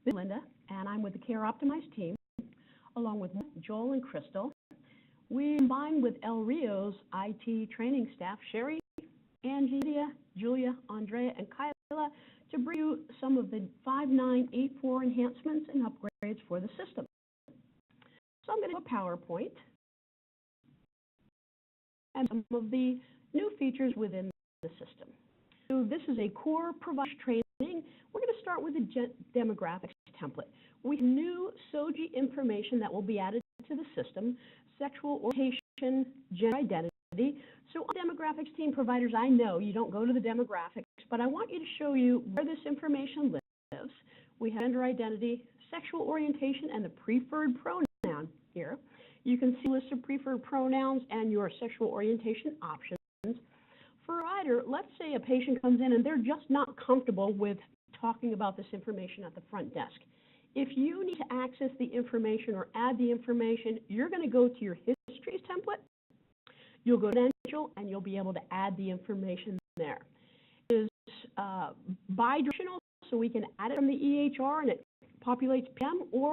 This is Linda, and I'm with the Care Optimized team, along with Joel and Crystal. We combined with El Rio's IT training staff, Sherry, Angie, Julia, Andrea, and Kyla, to bring you some of the 5984 enhancements and upgrades for the system. So I'm going to do a PowerPoint and some of the new features within the system. So this is a core provider training. We're going to start with the demographics template. We have new SOGI information that will be added to the system, sexual orientation, gender identity. So on demographics team providers, I know you don't go to the demographics, but I want you to show you where this information lives. We have gender identity, sexual orientation, and the preferred pronoun here. You can see a list of preferred pronouns and your sexual orientation options. For either, let's say a patient comes in and they're just not comfortable with talking about this information at the front desk. If you need to access the information or add the information, you're going to go to your histories template. You'll go to credential and you'll be able to add the information there. It is bi-directional, so we can add it from the EHR and it populates PM, or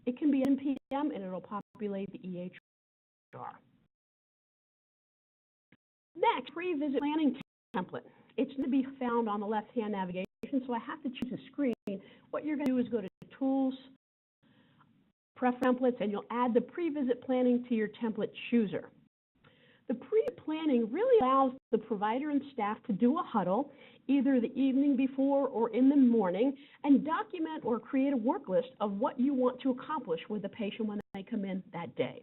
it can be in PM and it'll populate the EHR. Next, pre-visit planning template. It's going to be found on the left-hand navigation, so I have to choose a screen. What you're going to do is go to Tools, Preference Templates, and you'll add the pre-visit planning to your template chooser. The pre-planning really allows the provider and staff to do a huddle, either the evening before or in the morning, and document or create a work list of what you want to accomplish with the patient when they come in that day.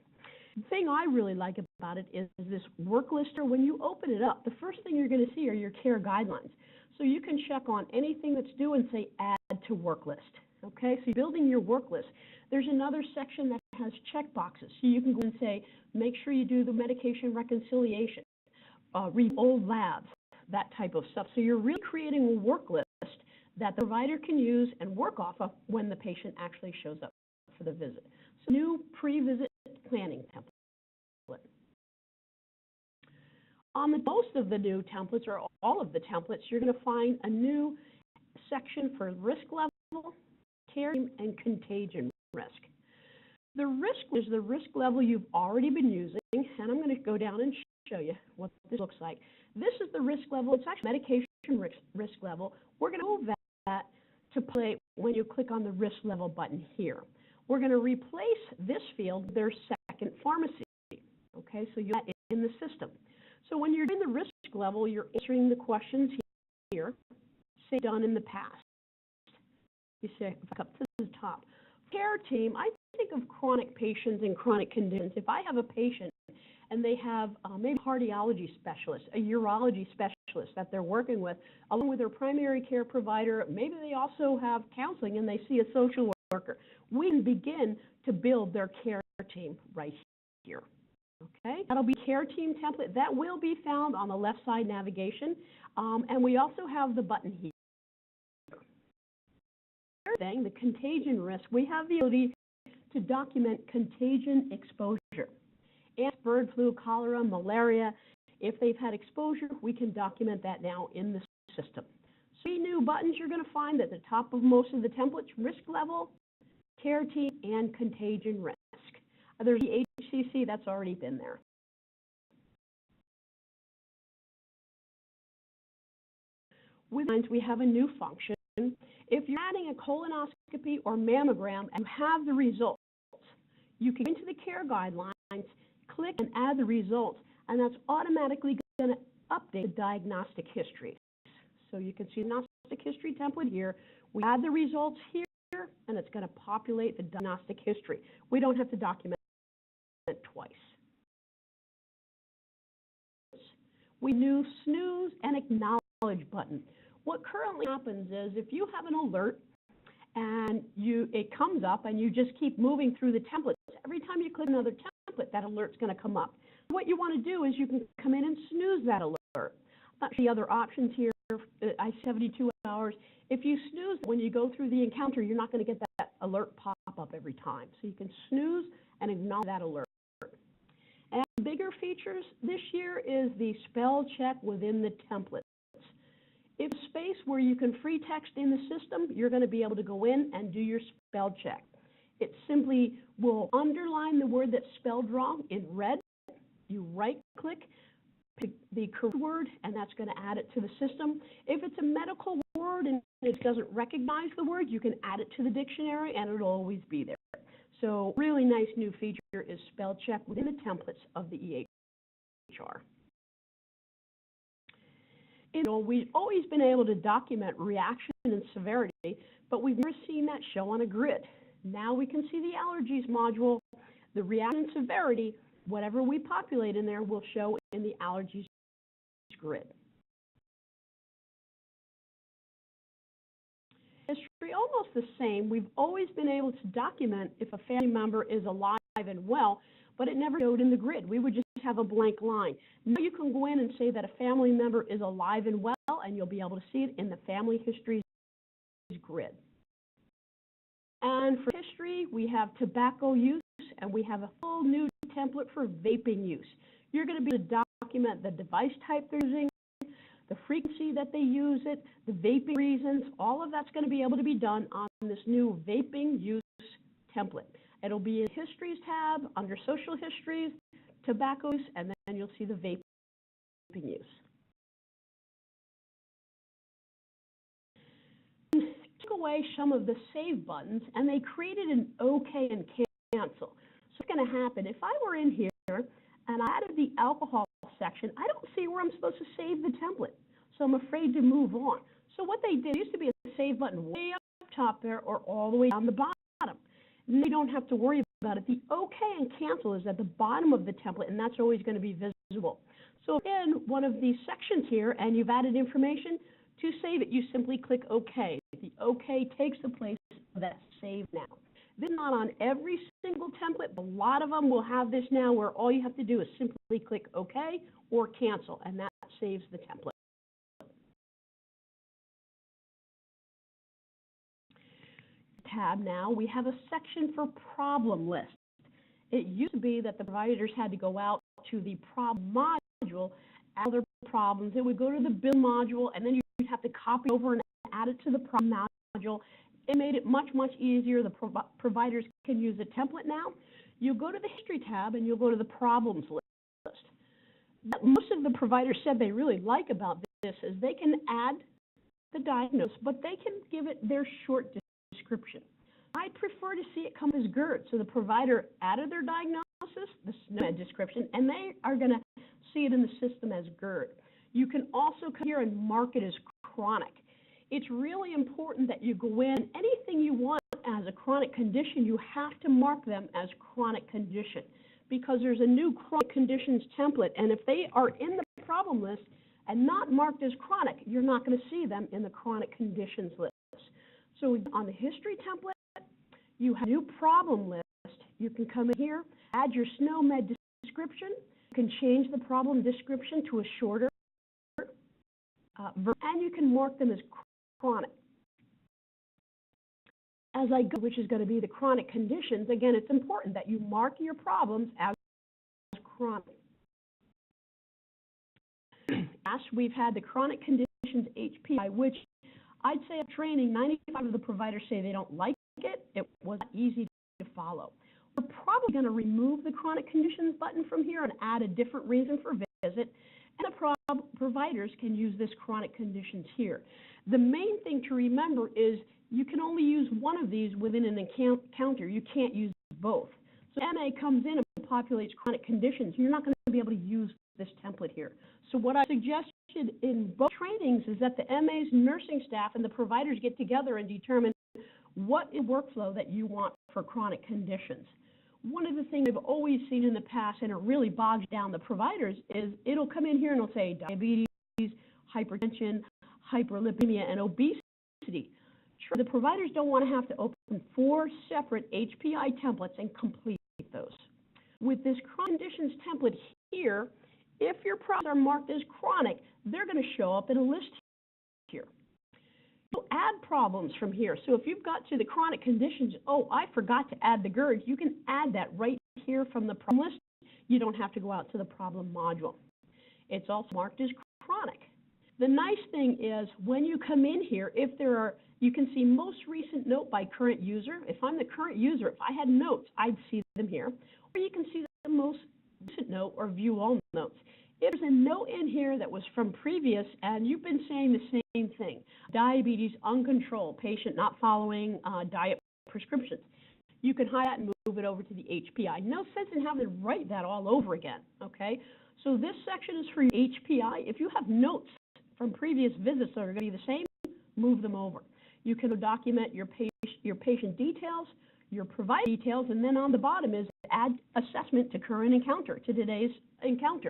The thing I really like about it is this work lister. When you open it up, the first thing you're going to see are your care guidelines. So you can check on anything that's due and say add to work list. Okay, so you're building your work list. There's another section that has check boxes. So you can go and say, make sure you do the medication reconciliation, read old labs, that type of stuff. So you're really creating a work list that the provider can use and work off of when the patient actually shows up for the visit. So new pre-visit planning template. On most of the new templates, or all of the templates, you're going to find a new section for risk level, care, and contagion risk. The risk is the risk level you've already been using, and I'm going to go down and show you what this looks like. This is the risk level. It's actually medication risk level. We're going to move that to play when you click on the risk level button here. We're going to replace this field with their second pharmacy. Okay, so you have that in the system. So when you're in the risk level, you're answering the questions here, say done in the past. You say up to the top. Care team, I think of chronic patients and chronic conditions. If I have a patient and they have maybe a cardiology specialist, a urology specialist that they're working with, along with their primary care provider, maybe they also have counseling and they see a social worker, we can begin to build their care team right here. Okay, that'll be care team template. That will be found on the left side navigation, and we also have the button here. Thing, the contagion risk, we have the ability to document contagion exposure. And bird flu, cholera, malaria, if they've had exposure, we can document that now in the system. 3 new buttons you're going to find at the top of most of the templates: risk level, care team, and contagion risk. There's the HCC, that's already been there. With lines, we have a new function. If you're adding a colonoscopy or mammogram and you have the results, you can go into the care guidelines, click and add the results, and that's automatically going to update the diagnostic history. So you can see the diagnostic history template here. We add the results here, and it's going to populate the diagnostic history. We don't have to document it twice. We do snooze and acknowledge button. What currently happens is if you have an alert and it comes up and you just keep moving through the templates, every time you click another template, that alert's going to come up. What you want to do is you can come in and snooze that alert. The other options here, 72 hours. If you snooze, when you go through the encounter, you're not going to get that alert pop up every time. So you can snooze and acknowledge that alert. And bigger features this year is the spell check within the template. If a space where you can free text in the system, you're going to be able to go in and do your spell check. It simply will underline the word that's spelled wrong in red. You right-click, pick the correct word, and that's going to add it to the system. If it's a medical word and it doesn't recognize the word, you can add it to the dictionary, and it'll always be there. So really nice new feature is spell check within the templates of the EHR. We've always been able to document reaction and severity, but we've never seen that show on a grid. Now we can see the allergies module, the reaction and severity, whatever we populate in there will show in the allergies grid. History almost the same. We've always been able to document if a family member is alive and well, but it never showed in the grid. We would just have a blank line. Now you can go in and say that a family member is alive and well, and you'll be able to see it in the family histories grid. And for history, we have tobacco use, and we have a full new template for vaping use. You're going to be able to document the device type they're using, the frequency that they use it, the vaping reasons. All of that's going to be able to be done on this new vaping use template. It'll be in Histories tab, under Social Histories, Tobacco use, and then you'll see the vaping use. Took away some of the save buttons, and they created an OK and cancel. So what's going to happen, if I were in here and I added the alcohol section, I don't see where I'm supposed to save the template. So I'm afraid to move on. So what they did, used to be a save button way up top there or all the way down the bottom. And you don't have to worry about it. The OK and cancel is at the bottom of the template, and that's always going to be visible. So in one of these sections here, and you've added information, to save it, you simply click OK. The OK takes the place of that save now. This is not on every single template, but a lot of them will have this now where all you have to do is simply click OK or cancel, and that saves the template. Tab now, we have a section for problem list. It used to be that the providers had to go out to the problem module, add their problems. It would go to the bill module, and then you'd have to copy over and add it to the problem module. It made it much, much easier. The providers can use a template now. You go to the History tab, and you'll go to the Problems list. Most of the providers said they really like about this is they can add the diagnosis, but they can give it their short description. I prefer to see it come as GERD. So the provider added their diagnosis, the SNOMED description, and they are going to see it in the system as GERD. You can also come here and mark it as chronic. It's really important that you go in, anything you want as a chronic condition, you have to mark them as chronic condition because there's a new chronic conditions template, and if they are in the problem list and not marked as chronic, you're not going to see them in the chronic conditions list. So on the history template, you have a new problem list. You can come in here, add your SNOMED description. You can change the problem description to a shorter version, and you can mark them as chronic. As I go, which is going to be the chronic conditions, again, it's important that you mark your problems as chronic. As we've had the chronic conditions HPI, which I'd say at training, 95% of the providers say they don't like it. It was easy to follow. We're probably going to remove the chronic conditions button from here and add a different reason for visit, and the providers can use this chronic conditions here. The main thing to remember is you can only use one of these within an encounter. You can't use both. So MA comes in and populates chronic conditions. You're not going to be able to use this template here. So what I suggested in both trainings is that the MA's nursing staff and the providers get together and determine what is workflow that you want for chronic conditions. One of the things I've always seen in the past, and it really bogs down the providers, is it'll come in here and it'll say diabetes, hypertension, hyperlipidemia, and obesity. The providers don't want to have to open 4 separate HPI templates and complete those. With this chronic conditions template here, if your problems are marked as chronic, they're going to show up in a list here. You'll add problems from here. So if you've got to the chronic conditions, oh, I forgot to add the GERD, you can add that right here from the problem list. You don't have to go out to the problem module. It's also marked as chronic. The nice thing is when you come in here, if there are, you can see most recent note by current user. If I'm the current user, if I had notes, I'd see them here. Or you can see the most recent note or view all notes. If there's a note in here that was from previous and you've been saying the same thing, diabetes uncontrolled, patient not following diet prescriptions, you can hide that and move it over to the HPI. No sense in having to write that all over again, okay? So this section is for your HPI. If you have notes from previous visits that are going to be the same, move them over. You can document your patient details, your provider details, and then on the bottom is add assessment to current encounter, to today's encounter.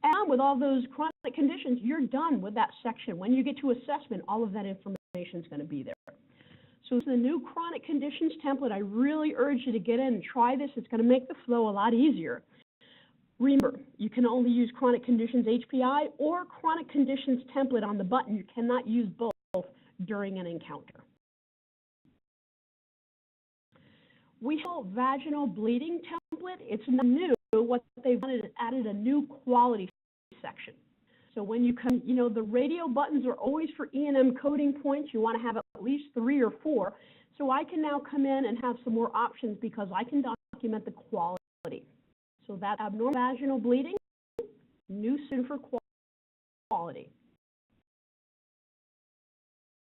And with all those chronic conditions, you're done with that section. When you get to assessment, all of that information is going to be there. So it's the new chronic conditions template. I really urge you to get in and try this. It's going to make the flow a lot easier. Remember, you can only use chronic conditions HPI or chronic conditions template on the button. You cannot use both during an encounter. We have vaginal bleeding template. It's not new. What they've done is added a new quality section. So when you come, you know, the radio buttons are always for E&M coding points. You want to have at least 3 or 4. So I can now come in and have some more options because I can document the quality. So that abnormal vaginal bleeding, new sin for quality.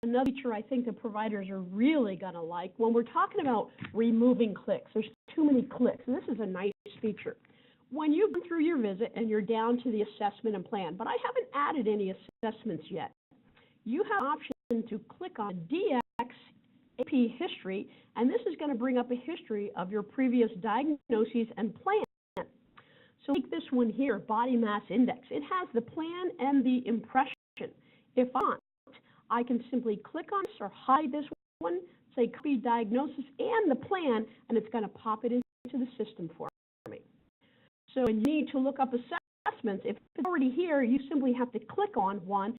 Another feature I think the providers are really going to like, when we're talking about removing clicks, there's too many clicks, and this is a nice feature. When you go through your visit and you're down to the assessment and plan, but I haven't added any assessments yet, you have an option to click on DX AP history, and this is going to bring up a history of your previous diagnoses and plan. So take this one here, body mass index. It has the plan and the impression. If I want, I can simply click on this or hide this one, say copy diagnosis and the plan, and it's going to pop it into the system for me. So when you need to look up assessments, if it's already here, you simply have to click on one,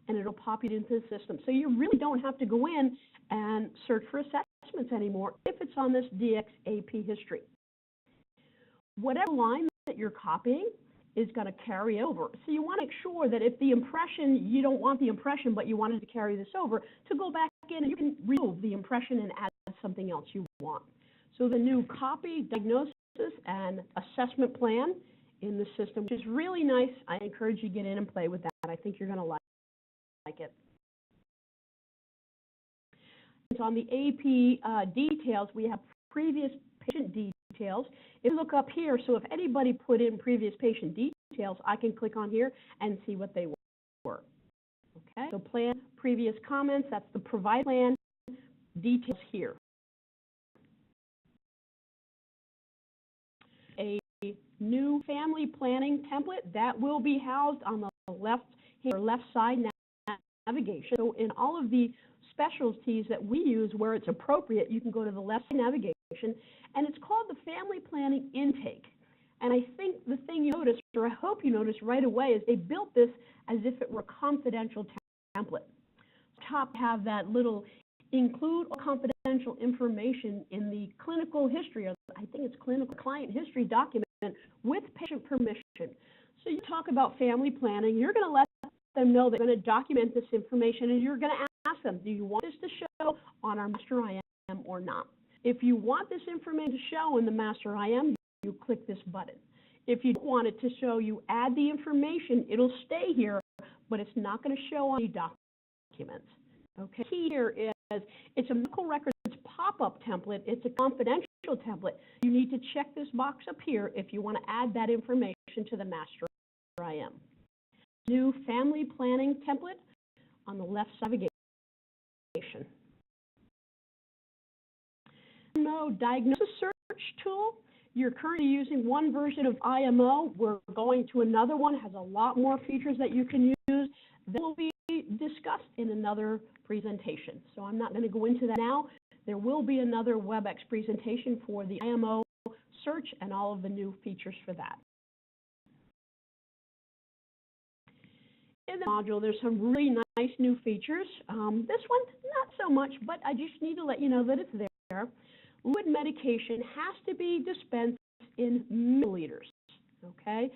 and it'll pop it into the system. So you really don't have to go in and search for assessments anymore if it's on this DX AP history. Whatever line that you're copying is going to carry over. So you want to make sure that if the impression, you don't want the impression, but you wanted to carry this over, to go back in and you can remove the impression and add something else you want. So the new copy, diagnosis, and assessment plan in the system, which is really nice. I encourage you to get in and play with that. I think you're going to like it. It's on the AP details, we have previous patient details. If you look up here, so if anybody put in previous patient details, I can click on here and see what they were. Okay, so plan, previous comments, that's the provide plan, details here. A new family planning template that will be housed on the left side navigation. So in all of the specialties that we use where it's appropriate, you can go to the left side navigation, and it's called the family planning intake. And I think the thing you noticed, or I hope you noticed right away, is they built this as if it were a confidential template. Top have that little include confidential information in the clinical history, or I think it's clinical client history document with patient permission. So you talk about family planning, you're going to let them know they're going to document this information, and you're going to ask them, do you want this to show on our master IM or not? If you want this information to show in the master IM, you click this button. If you don't want it to show, you add the information. It'll stay here, but it's not going to show on the documents. Okay. Key here is it's a medical records pop-up template. It's a confidential template. You need to check this box up here if you want to add that information to the master IM. New family planning template on the left navigation. IMO diagnosis search tool. You're currently using one version of IMO. We're going to another one, has a lot more features that you can use that will be discussed in another presentation. So I'm not going to go into that now. There will be another WebEx presentation for the IMO search and all of the new features for that. In the module, there's some really nice new features. This one, not so much, but I just need to let you know that it's there. Liquid medication has to be dispensed in milliliters, okay?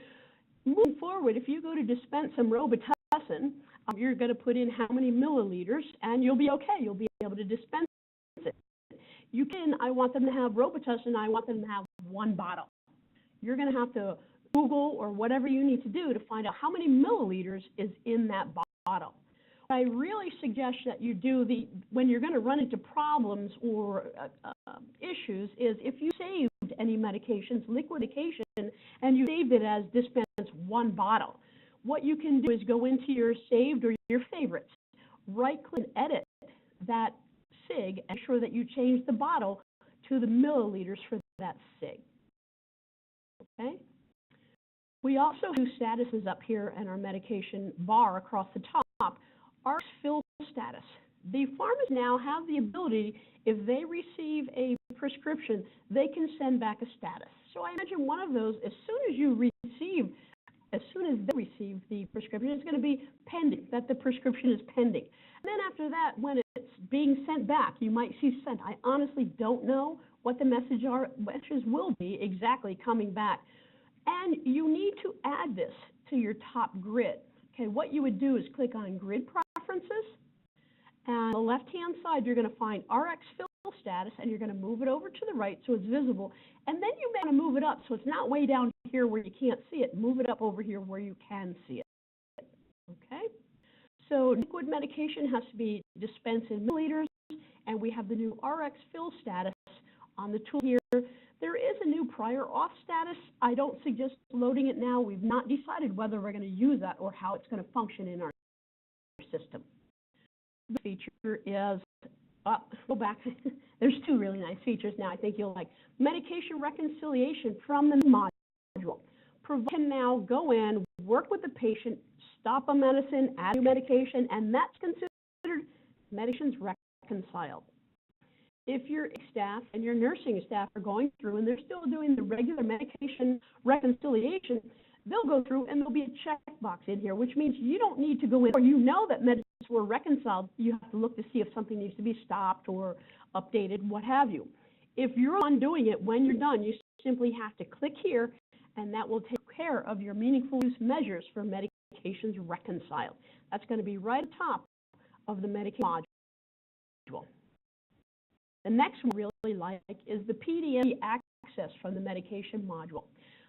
Moving forward, if you go to dispense some Robitussin, you're going to put in how many milliliters, and you'll be okay. You'll be able to dispense it. You can, I want them to have Robitussin, I want them to have 1 bottle. You're going to have to Google or whatever you need to do to find out how many milliliters is in that bottle. What I really suggest that you do when you're going to run into problems or issues is if you saved any medications, liquid medication, and you saved it as dispense 1 bottle, what you can do is go into your saved or your favorites, right-click and edit that SIG, and ensure that you change the bottle to the milliliters for that SIG. Okay? We also do statuses up here in our medication bar across the top. Our fill status. The pharmacists now have the ability, if they receive a prescription, they can send back a status. So I imagine one of those, as soon as they receive the prescription, it's going to be pending, that the prescription is pending. And then after that, when it's being sent back, you might see sent. I honestly don't know what the messages will be exactly coming back. And you need to add this to your top grid. Okay, what you would do is click on Grid Preferences, and on the left-hand side, you're going to find RX Fill Status, and you're going to move it over to the right so it's visible. And then you may want to move it up so it's not way down here where you can't see it. Move it up over here where you can see it. Okay? So liquid medication has to be dispensed in milliliters, and we have the new RX Fill Status on the tool here. There is a new prior auth status. I don't suggest loading it now. We've not decided whether we're going to use that or how it's going to function in our system. The feature is, go back. There's 2 really nice features now I think you'll like. Medication reconciliation from the module. Provider can now go in, work with the patient, stop a medicine, add new medication, and that's considered medications reconciled. If your staff and your nursing staff are going through and they're still doing the regular medication reconciliation, they'll go through and there'll be a checkbox in here, which means you don't need to go in, or you know that medicines were reconciled. You have to look to see if something needs to be stopped or updated, what have you. If you're on doing it, when you're done, you simply have to click here, and that will take care of your meaningful use measures for medications reconciled. That's going to be right at the top of the medication module. The next one I really like is the PDM access from the medication module.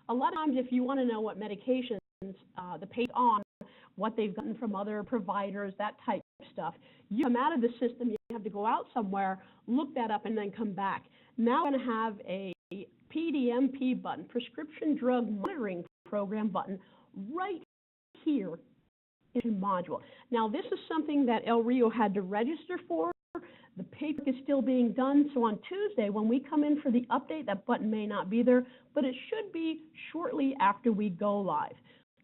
A lot of times if you want to know what medications the patient's on, what they've gotten from other providers, that type of stuff, you come out of the system, you have to go out somewhere, look that up, and then come back. Now I'm going to have a PDMP button, Prescription Drug Monitoring Program button, right here in the module. Now this is something that El Rio had to register for. The paperwork is still being done, so on Tuesday, when we come in for the update, that button may not be there, but it should be shortly after we go live.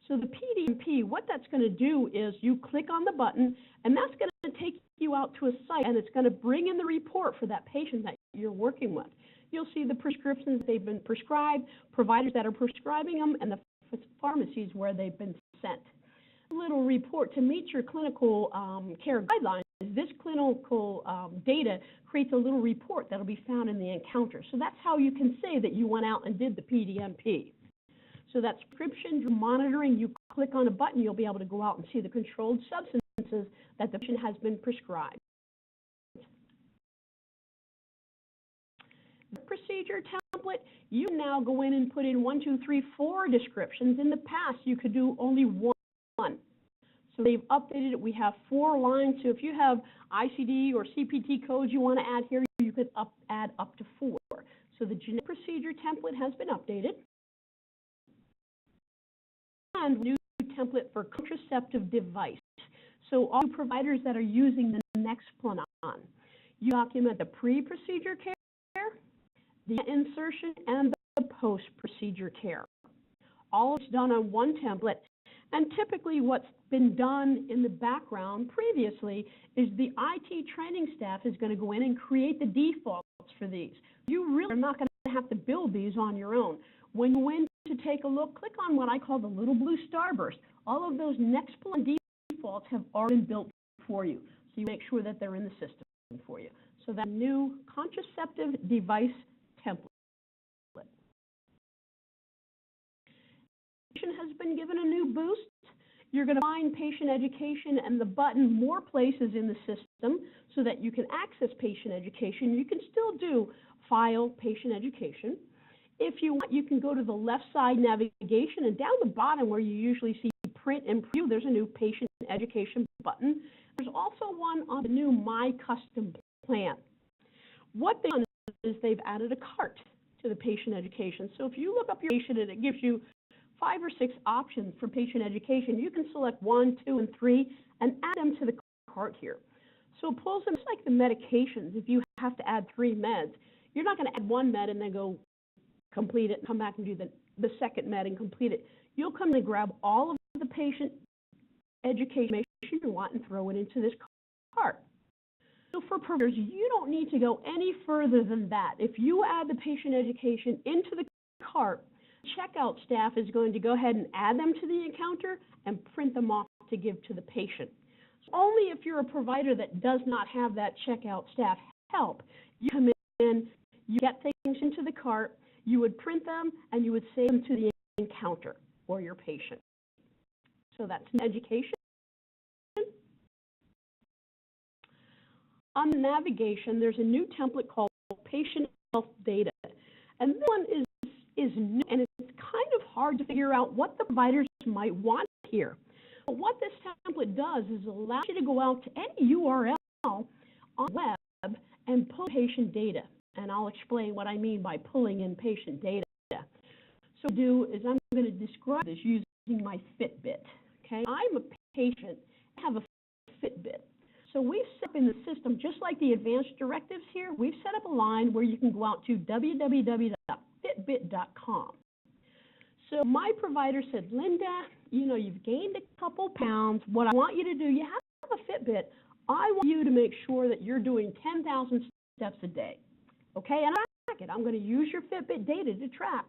So the PDMP, what that's going to do is you click on the button, and that's going to take you out to a site, and it's going to bring in the report for that patient that you're working with. You'll see the prescriptions they've been prescribed, providers that are prescribing them, and the pharmacies where they've been sent. A little report to meet your clinical care guidelines. This clinical data creates a little report that will be found in the encounter. So that's how you can say that you went out and did the PDMP. So that prescription monitoring, you click on a button, you'll be able to go out and see the controlled substances that the patient has been prescribed. The procedure template, you now go in and put in 1, 2, 3, 4 descriptions. In the past, you could do only 1. So they've updated it. We have 4 lines. So if you have ICD or CPT codes you want to add here, you could add up to 4. So the generic procedure template has been updated. And new template for contraceptive device. So all providers that are using the Nexplanon, you document the pre-procedure care, the insertion, and the post-procedure care. All is done on one template. And typically what's been done in the background previously is the IT training staff is going to go in and create the defaults for these. You really are not going to have to build these on your own. When you go in to take a look, click on what I call the little blue starburst. All of those Nexplanon defaults have already been built for you. So you make sure that they're in the system for you. So that new contraceptive device template has been given a new boost. You're going to find patient education and the button more places in the system so that you can access patient education. You can still do file patient education. If you want, you can go to the left side navigation, and down the bottom where you usually see print and preview, there's a new patient education button. There's also one on the new My Custom Plan. What they've done is they've added a cart to the patient education. So if you look up your patient and it gives you 5 or 6 options for patient education, you can select 1, 2, and 3 and add them to the cart here. So it pulls them, just like the medications. If you have to add 3 meds, you're not going to add 1 med and then go complete it and come back and do the second med and complete it. You'll come and grab all of the patient education you want and throw it into this cart. So for providers, you don't need to go any further than that. If you add the patient education into the cart, checkout staff is going to go ahead and add them to the encounter and print them off to give to the patient. So only if you're a provider that does not have that checkout staff help, you come in, you get things into the cart, you would print them, and you would save them to the encounter or your patient. So that's education. On the navigation, there's a new template called Patient Health Data. And this one is new, and it's kind of hard to figure out what the providers might want here. But what this template does is allow you to go out to any URL on the web and pull patient data. And I'll explain what I mean by pulling in patient data. So what I do is I'm going to describe this using my Fitbit. Okay, I'm a patient, I have a Fitbit. So we've set up in the system, just like the advanced directives here, we've set up a line where you can go out to www.fitbit.com. So my provider said, Linda, you know, you've gained a couple pounds. What I want you to do, you have a Fitbit. I want you to make sure that you're doing 10,000 steps a day. Okay, and I track it. I'm going to use your Fitbit data to track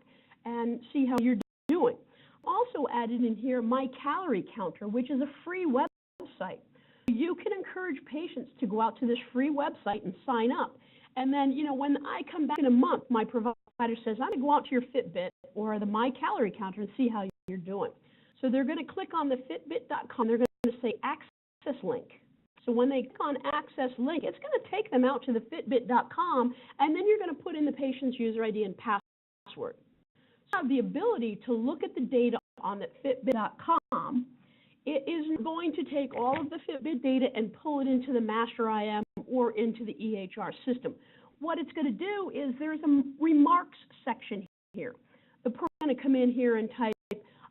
and see how you're doing. Also added in here my calorie counter, which is a free website. You can encourage patients to go out to this free website and sign up. And then, you know, when I come back in a month, my provider says, I'm going to go out to your Fitbit or the My Calorie Counter and see how you're doing. So they're going to click on the Fitbit.com. They're going to say Access Link. So when they click on Access Link, it's going to take them out to the Fitbit.com, and then you're going to put in the patient's user ID and password. So you have the ability to look at the data on the Fitbit.com. It is going to take all of the Fitbit data and pull it into the Master IM or into the EHR system. What it's going to do is there's a remarks section here. The person's going to come in here and type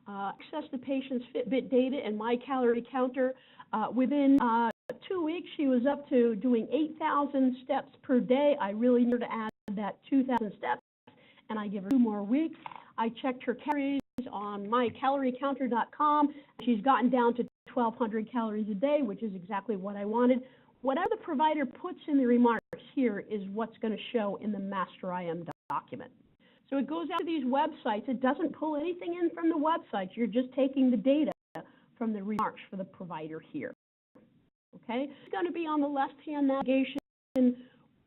access the patient's Fitbit data and My Calorie Counter. Within 2 weeks, she was up to doing 8,000 steps per day. I really need her to add that 2,000 steps, and I give her 2 more weeks. I checked her calories on mycaloriecounter.com. She's gotten down to 1,200 calories a day, which is exactly what I wanted. Whatever the provider puts in the remarks here is what's going to show in the Master IM document. So it goes out to these websites. It doesn't pull anything in from the websites. You're just taking the data from the remarks for the provider here. Okay? It's going to be on the left-hand navigation. We're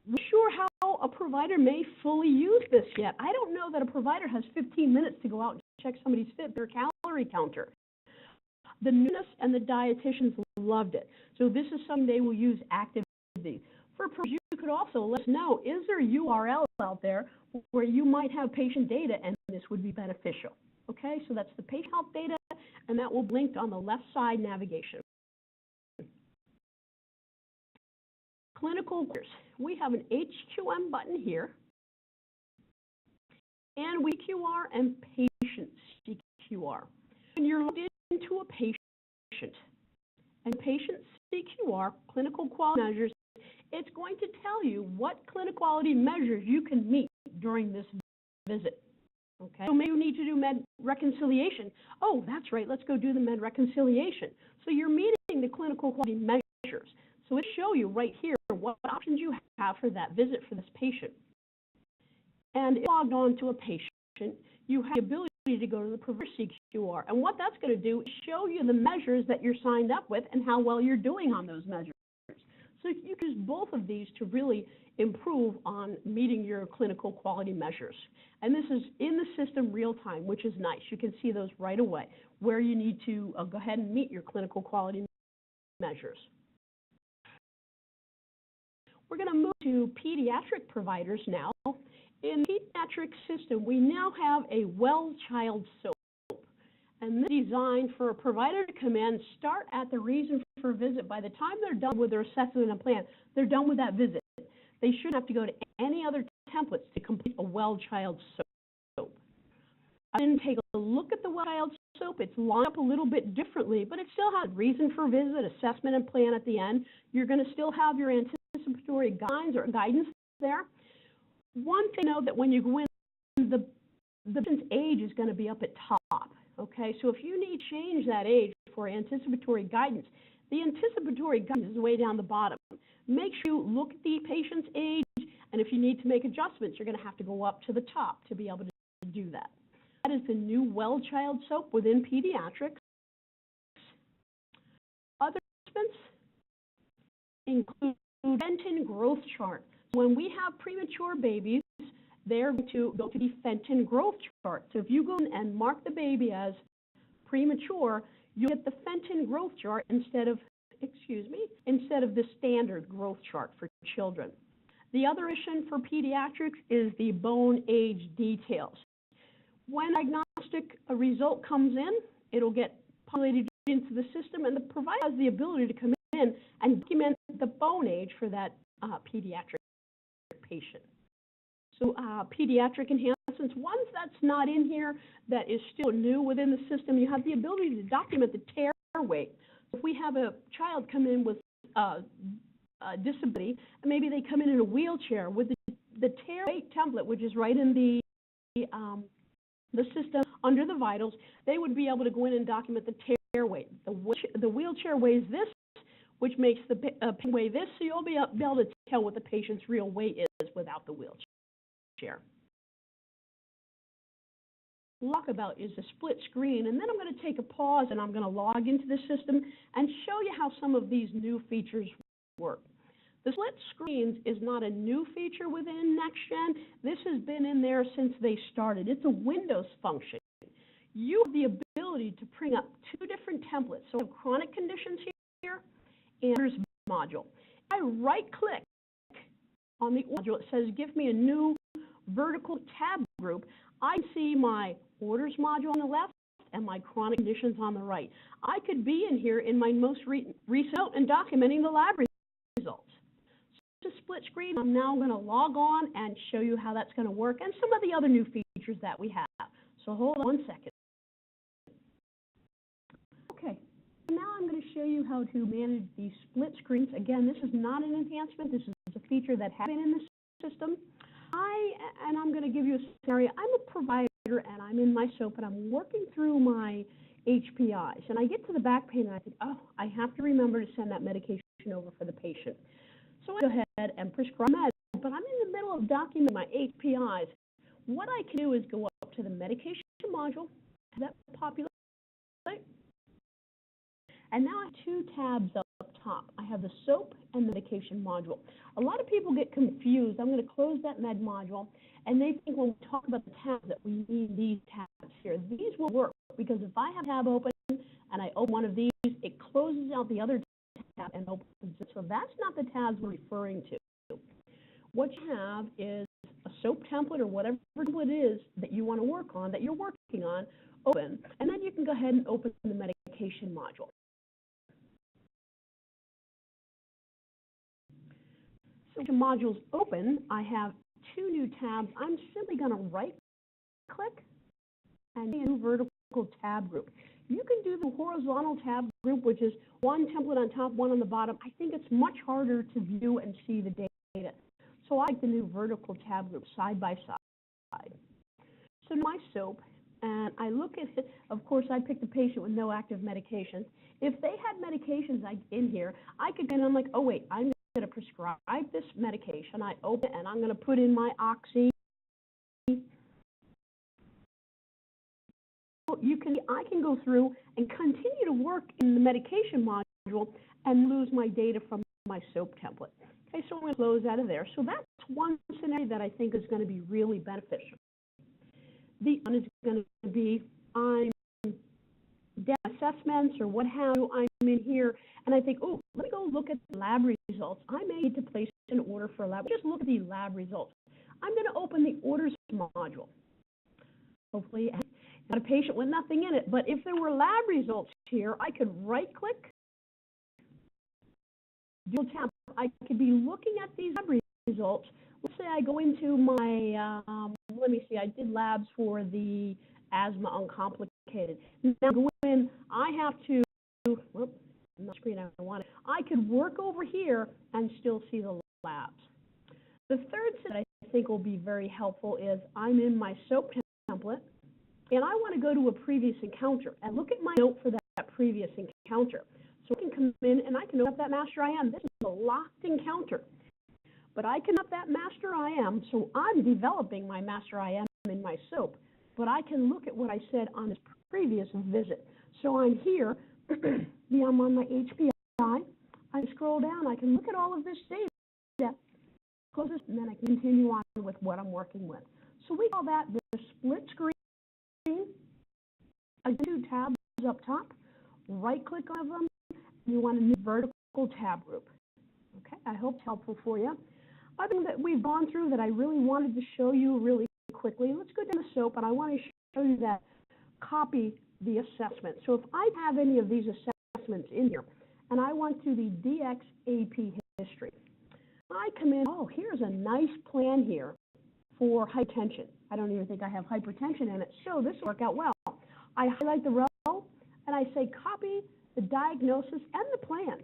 not sure how a provider may fully use this yet. I don't know that a provider has 15 minutes to go out and check somebody's Fitbit or calorie counter. The nurse and the dietitians loved it. So this is something they will use actively. For you could also let us know, is there a URL out there where you might have patient data and this would be beneficial? Okay, so that's the patient health data, and that will be linked on the left side navigation. Clinical course. We have an HQM button here, and we QR and patient CQR. When you're logged into a patient and patient CQR, clinical quality measures, it's going to tell you what clinical quality measures you can meet during this visit. Okay, so maybe you need to do med reconciliation. Oh, that's right, let's go do the med reconciliation. So you're meeting the clinical quality measures. So it shows you right here what options you have for that visit for this patient. And if logged on to a patient, you have the ability to go to the provider CQR. And what that's going to do is show you the measures that you're signed up with and how well you're doing on those measures. So you can use both of these to really improve on meeting your clinical quality measures. And this is in the system real time, which is nice. You can see those right away, where you need to go ahead and meet your clinical quality measures. We're going to move to pediatric providers now. In the pediatric system, we now have a well-child soap. And this is designed for a provider to come in, start at the reason for visit. By the time they're done with their assessment and plan, they're done with that visit. They shouldn't have to go to any other templates to complete a well-child soap. I didn't take a look at the well-child soap. It's lined up a little bit differently, but it still has reason for visit, assessment, and plan at the end. You're going to still have your anticipatory guidelines or guidance there. One thing, though, that when you go in, the patient's age is going to be up at top. Okay, so if you need to change that age for anticipatory guidance, the anticipatory guidance is way down the bottom. Make sure you look at the patient's age, and if you need to make adjustments, you're going to have to go up to the top to be able to do that. That is the new well-child soap within pediatrics. Other adjustments include Fenton growth chart. When we have premature babies, they're going to go to the Fenton growth chart. So if you go in and mark the baby as premature, you get the Fenton growth chart instead of the standard growth chart for children. The other issue for pediatrics is the bone age details. When a diagnostic result comes in, it'll get populated into the system, and the provider has the ability to come in and document the bone age for that pediatric patient. So pediatric enhancements, ones that's not in here that is still new within the system, you have the ability to document the tear weight. If we have a child come in with disability, and maybe they come in a wheelchair with the tear weight template, which is right in the system under the vitals, they would be able to go in and document the tear weight. The wheelchair weighs this, which makes the patient weigh this, so you'll be able to tell what the patient's real weight is without the wheelchair. Walkabout is a split screen, and then I'm going to take a pause and I'm going to log into the system and show you how some of these new features work. The split screens is not a new feature within NextGen. This has been in there since they started. It's a Windows function. You have the ability to bring up two different templates. So we have chronic conditions here and orders module. If I right-click on the module, it says give me a new vertical tab group. I see my orders module on the left and my chronic conditions on the right. I could be in here in my most recent note and documenting the lab results. So to split screen, I'm now going to log on and show you how that's going to work and some of the other new features that we have. So hold on 1 second. Okay, now I'm going to show you how to manage these split screens. Again, this is not an enhancement. This is a feature that has been in the system. I'm going to give you a scenario. I'm a provider and I'm in my SOAP and I'm working through my HPIs. And I get to the back pain and I think, oh, I have to remember to send that medication over for the patient. So I go ahead and prescribe meds, but I'm in the middle of documenting my HPIs. What I can do is go up to the medication module, that populate, and now I have two tabs up top. I have the SOAP and the medication module. A lot of people get confused. I'm going to close that med module, and they think when we talk about the tabs that we need these tabs here. These will work because if I have a tab open and I open one of these, it closes out the other tab and opens it. So that's not the tabs we're referring to. What you have is a SOAP template or whatever template it is that you want to work on, that you're working on, open, and then you can go ahead and open the medication module. So the module's open. I have two new tabs. I'm simply going to right-click and new vertical tab group. You can do the horizontal tab group, which is one template on top, one on the bottom. I think it's much harder to view and see the data. So I like the new vertical tab group side by side. So my SOAP, and I look at it. Of course, I picked a patient with no active medications. If they had medications in here, I could go and I'm like, oh wait, I'm going to prescribe this medication. I open it and I'm going to put in my oxy. I can go through and continue to work in the medication module and lose my data from my soap template. Okay, so I'm going to close out of there. So that's one scenario that I think is going to be really beneficial. The other is going to be I'm doing assessments or what have you. I'm in here and I think, oh, let me go look at the lab results. I may need to place an order for a lab. Just look at the lab results. I'm going to open the orders module. Hopefully, not a patient with nothing in it, but if there were lab results here, I could right-click, dual tap. I could be looking at these lab results. Let's say I go into my, let me see, I did labs for the asthma uncomplicated. Now go in, I have to, whoops, on the screen I want it. I could work over here and still see the labs. The third set I think will be very helpful is I'm in my SOAP template, and I want to go to a previous encounter and look at my note for that previous encounter. So I can come in and I can open up that master IM. This is a locked encounter, but I can up that master IM, so I'm developing my master IM in my SOAP, but I can look at what I said on this previous visit. So I'm here, I'm on my HPI, I scroll down, I can look at all of this data, close this, and then I can continue on with what I'm working with. So we call that the split screen. I do 2 tabs up top, right-click on them, and you want a new vertical tab group. Okay, I hope it's helpful for you. Other thing that we've gone through that I really wanted to show you really quickly, let's go down to SOAP, and I want to show you that copy the assessment. So if I have any of these assessments in here, and I want to the DXAP history, I come in, oh, here's a nice plan here for hypertension. I don't even think I have hypertension in it, so this will work out well. I highlight the row, and I say copy the diagnosis and the plan.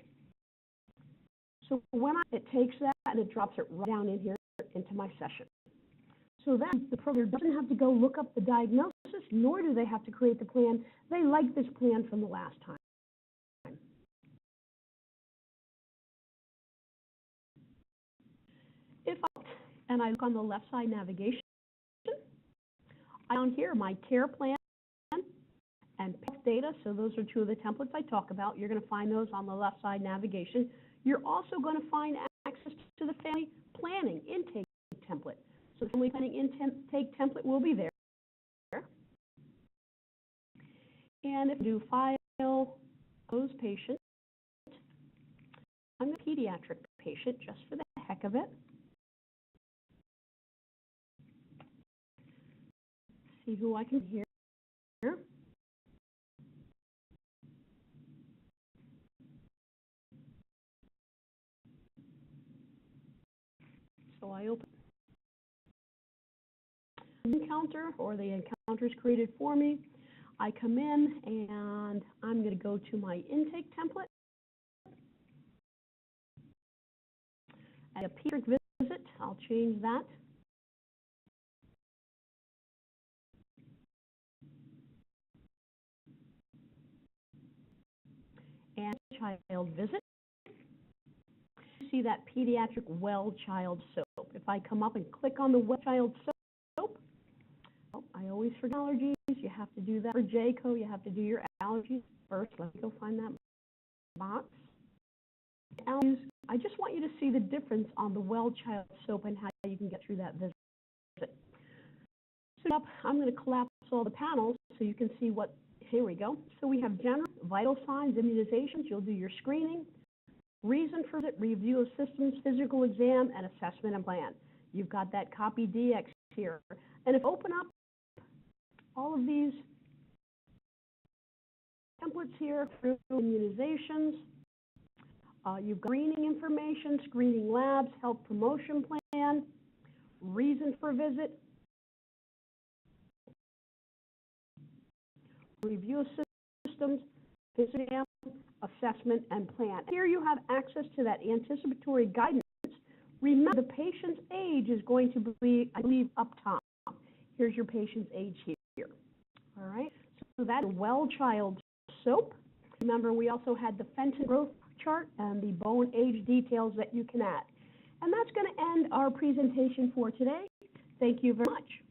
So when it takes that and it drops it right down in here into my session. So then the program doesn't have to go look up the diagnosis, nor do they have to create the plan. They like this plan from the last time. If I look on the left side navigation, down here my care plan and data, so those are 2 of the templates I talk about. You're going to find those on the left side navigation. You're also going to find access to the family planning intake template. So the family planning intake template will be there. And if you do file, close patient, I'm a pediatric patient just for the heck of it. See who I can hear. So I open the encounter, or the encounter is created for me. I come in and I'm going to go to my intake template. At a pediatric visit, I'll change that. And child visit. See that pediatric well child soap. If I come up and click on the well child soap, oh, I always forget allergies. You have to do that for JCO. You have to do your allergies first. Let me go find that box. Allergies. I just want you to see the difference on the well child soap and how you can get through that visit. So I'm going to collapse all the panels so you can see what. Here we go. So we have general, vital signs, immunizations. You'll do your screening. Reason for it, review of systems, physical exam, and assessment and plan. You've got that copy DX here. And if you open up all of these templates here for immunizations, you've got screening information, screening labs, health promotion plan, reason for visit, review of systems, physical exam, assessment, and plan. Here you have access to that anticipatory guidance. Remember, the patient's age is going to be, I believe, up top. Here's your patient's age here. All right, so that's a well child soap. Remember, we also had the Fenton growth chart and the bone age details that you can add. And that's going to end our presentation for today. Thank you very much.